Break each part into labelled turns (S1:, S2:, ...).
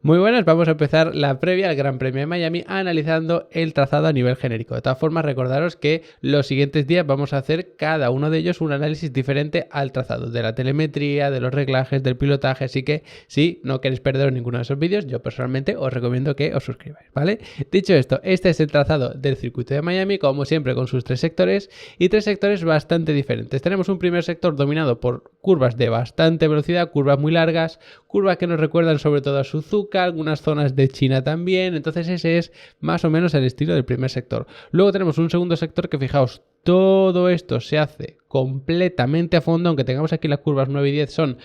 S1: Muy buenas, vamos a empezar la previa al Gran Premio de Miami analizando el trazado a nivel genérico. De todas formas, recordaros que los siguientes días vamos a hacer cada uno de ellos un análisis diferente al trazado, de la telemetría, de los reglajes, del pilotaje, así que si no queréis perderos ninguno de esos vídeos, yo personalmente os recomiendo que os suscribáis, ¿vale? Dicho esto, este es el trazado del circuito de Miami, como siempre con sus tres sectores y tres sectores bastante diferentes. Tenemos un primer sector dominado por curvas de bastante velocidad, curvas muy largas, curvas que nos recuerdan sobre todo a Suzuka, algunas zonas de China también, entonces ese es más o menos el estilo del primer sector. Luego tenemos un segundo sector que, fijaos, todo esto se hace completamente a fondo, aunque tengamos aquí las curvas 9 y 10 son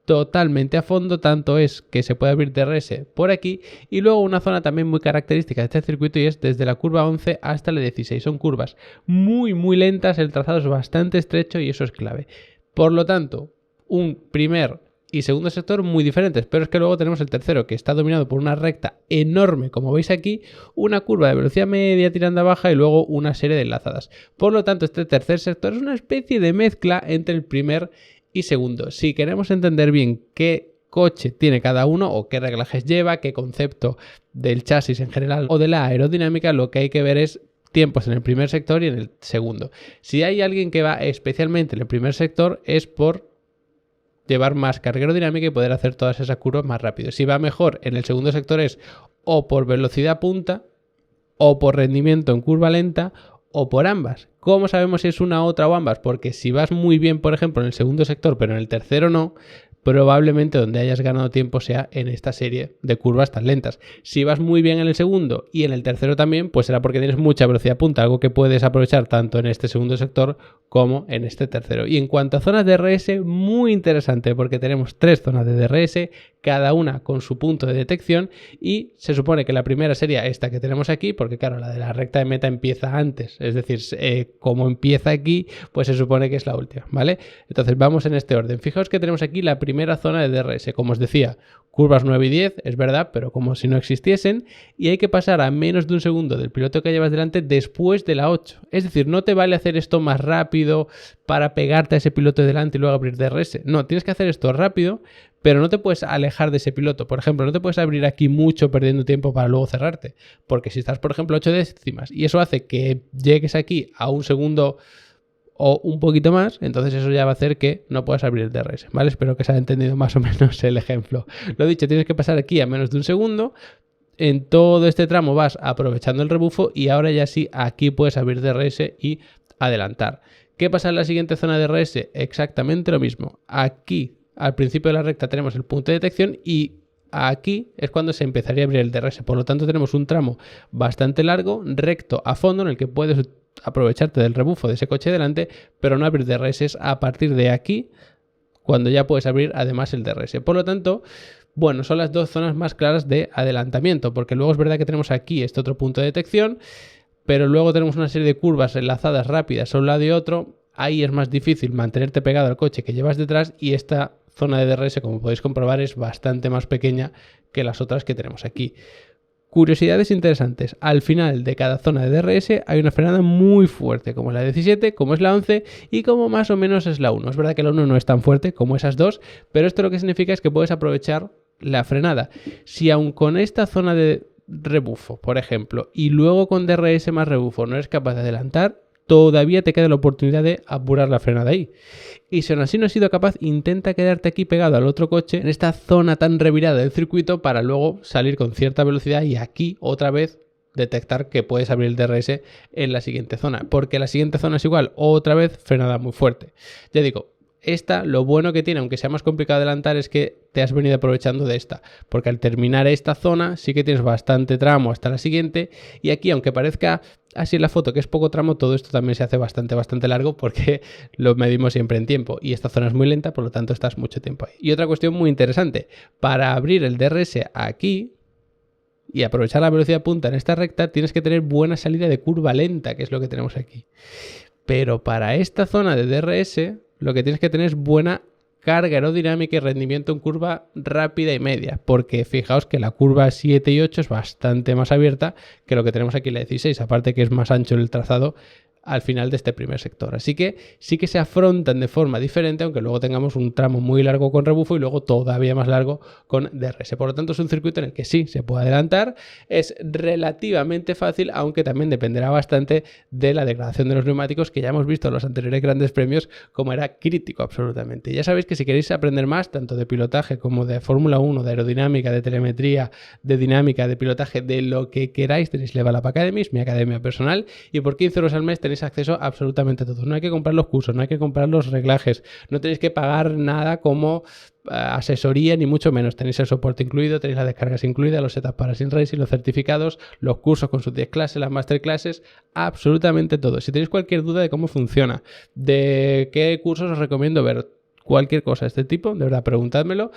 S1: totalmente a fondo, tanto es que se puede abrir DRS por aquí, y luego una zona también muy característica de este circuito y es desde la curva 11 hasta la 16, son curvas muy lentas, el trazado es bastante estrecho y eso es clave. Por lo tanto, un primer y segundo sector muy diferentes, pero es que luego tenemos el tercero que está dominado por una recta enorme, como veis aquí, una curva de velocidad media tirando a baja y luego una serie de enlazadas. Por lo tanto, este tercer sector es una especie de mezcla entre el primer y segundo. Si queremos entender bien qué coche tiene cada uno o qué reglajes lleva, qué concepto del chasis en general o de la aerodinámica, lo que hay que ver es tiempos en el primer sector y en el segundo. Si hay alguien que va especialmente en el primer sector es por llevar más carga aerodinámica y poder hacer todas esas curvas más rápido. Si va mejor en el segundo sector es o por velocidad punta o por rendimiento en curva lenta o por ambas. ¿Cómo sabemos si es una, otra o ambas? Porque si vas muy bien, por ejemplo, en el segundo sector pero en el tercero no, probablemente donde hayas ganado tiempo sea en esta serie de curvas tan lentas. Si vas muy bien en el segundo y en el tercero también, pues será porque tienes mucha velocidad punta, algo que puedes aprovechar tanto en este segundo sector como en este tercero. Y en cuanto a zonas de DRS, muy interesante porque tenemos tres zonas de DRS, cada una con su punto de detección, y se supone que la primera sería esta que tenemos aquí, porque claro, la de la recta de meta empieza antes, es decir, como empieza aquí, pues se supone que es la última, ¿vale? Entonces vamos en este orden. Fijaos que tenemos aquí la primera zona de DRS, como os decía, curvas 9 y 10, es verdad, pero como si no existiesen, y hay que pasar a menos de un segundo del piloto que llevas delante después de la 8. Es decir, no te vale hacer esto más rápido para pegarte a ese piloto de delante y luego abrir DRS. No, tienes que hacer esto rápido, pero no te puedes alejar de ese piloto. Por ejemplo, no te puedes abrir aquí mucho perdiendo tiempo para luego cerrarte, porque si estás, por ejemplo, 8 décimas y eso hace que llegues aquí a un segundo o un poquito más, entonces eso ya va a hacer que no puedas abrir el DRS, ¿vale? Espero que se haya entendido más o menos el ejemplo. Lo dicho, tienes que pasar aquí a menos de un segundo. En todo este tramo vas aprovechando el rebufo y ahora ya sí, aquí puedes abrir DRS y adelantar. ¿Qué pasa en la siguiente zona de DRS? Exactamente lo mismo. Aquí, al principio de la recta, tenemos el punto de detección y aquí es cuando se empezaría a abrir el DRS. Por lo tanto, tenemos un tramo bastante largo, recto a fondo, en el que puedes aprovecharte del rebufo de ese coche delante, pero no abrir DRS a partir de aquí, cuando ya puedes abrir además el DRS. Por lo tanto, bueno, son las dos zonas más claras de adelantamiento, porque luego es verdad que tenemos aquí este otro punto de detección, pero luego tenemos una serie de curvas enlazadas rápidas a un lado y otro. Ahí es más difícil mantenerte pegado al coche que llevas detrás y esta zona de DRS, como podéis comprobar, es bastante más pequeña que las otras que tenemos aquí. Curiosidades interesantes, al final de cada zona de DRS hay una frenada muy fuerte, como es la 17, como es la 11 y como más o menos es la 1. Es verdad que la 1 no es tan fuerte como esas dos, pero esto lo que significa es que puedes aprovechar la frenada. Si aun con esta zona de rebufo, por ejemplo, y luego con DRS más rebufo no eres capaz de adelantar, todavía te queda la oportunidad de apurar la frenada ahí. Y si aún así no has sido capaz, intenta quedarte aquí pegado al otro coche en esta zona tan revirada del circuito para luego salir con cierta velocidad y aquí otra vez detectar que puedes abrir el DRS en la siguiente zona, porque la siguiente zona es igual, otra vez frenada muy fuerte. Ya digo, esta, lo bueno que tiene, aunque sea más complicado adelantar, es que te has venido aprovechando de esta, porque al terminar esta zona sí que tienes bastante tramo hasta la siguiente, y aquí, aunque parezca así en la foto que es poco tramo, todo esto también se hace bastante largo porque lo medimos siempre en tiempo, y esta zona es muy lenta, por lo tanto estás mucho tiempo ahí. Y otra cuestión muy interesante, para abrir el DRS aquí y aprovechar la velocidad punta en esta recta, tienes que tener buena salida de curva lenta, que es lo que tenemos aquí. Pero para esta zona de DRS, lo que tienes que tener es buena carga aerodinámica y rendimiento en curva rápida y media, porque fijaos que la curva 7 y 8 es bastante más abierta que lo que tenemos aquí en la 16, aparte que es más ancho el trazado al final de este primer sector. Así que sí que se afrontan de forma diferente, aunque luego tengamos un tramo muy largo con rebufo y luego todavía más largo con DRS. Por lo tanto, es un circuito en el que sí se puede adelantar, es relativamente fácil, aunque también dependerá bastante de la degradación de los neumáticos, que ya hemos visto en los anteriores grandes premios como era crítico absolutamente. Ya sabéis que si queréis aprender más, tanto de pilotaje como de Fórmula 1, de aerodinámica, de telemetría, de dinámica, de pilotaje, de lo que queráis, tenéis Level Up Academy, mi academia personal, y por 15 euros al mes tenéis acceso a absolutamente todo. No hay que comprar los cursos, no hay que comprar los reglajes, no tenéis que pagar nada como asesoría, ni mucho menos. Tenéis el soporte incluido, tenéis las descargas incluidas, los setups para Sim Racing, los certificados, los cursos con sus 10 clases, las masterclasses, absolutamente todo. Si tenéis cualquier duda de cómo funciona, de qué cursos os recomiendo ver, cualquier cosa de este tipo, de verdad, preguntádmelo.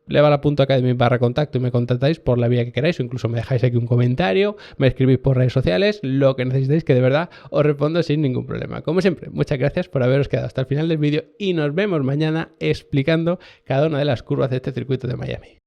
S1: Level.academy/contacto y me contactáis por la vía que queráis, o incluso me dejáis aquí un comentario, me escribís por redes sociales, lo que necesitéis, que de verdad os respondo sin ningún problema. Como siempre, muchas gracias por haberos quedado hasta el final del vídeo y nos vemos mañana explicando cada una de las curvas de este circuito de Miami.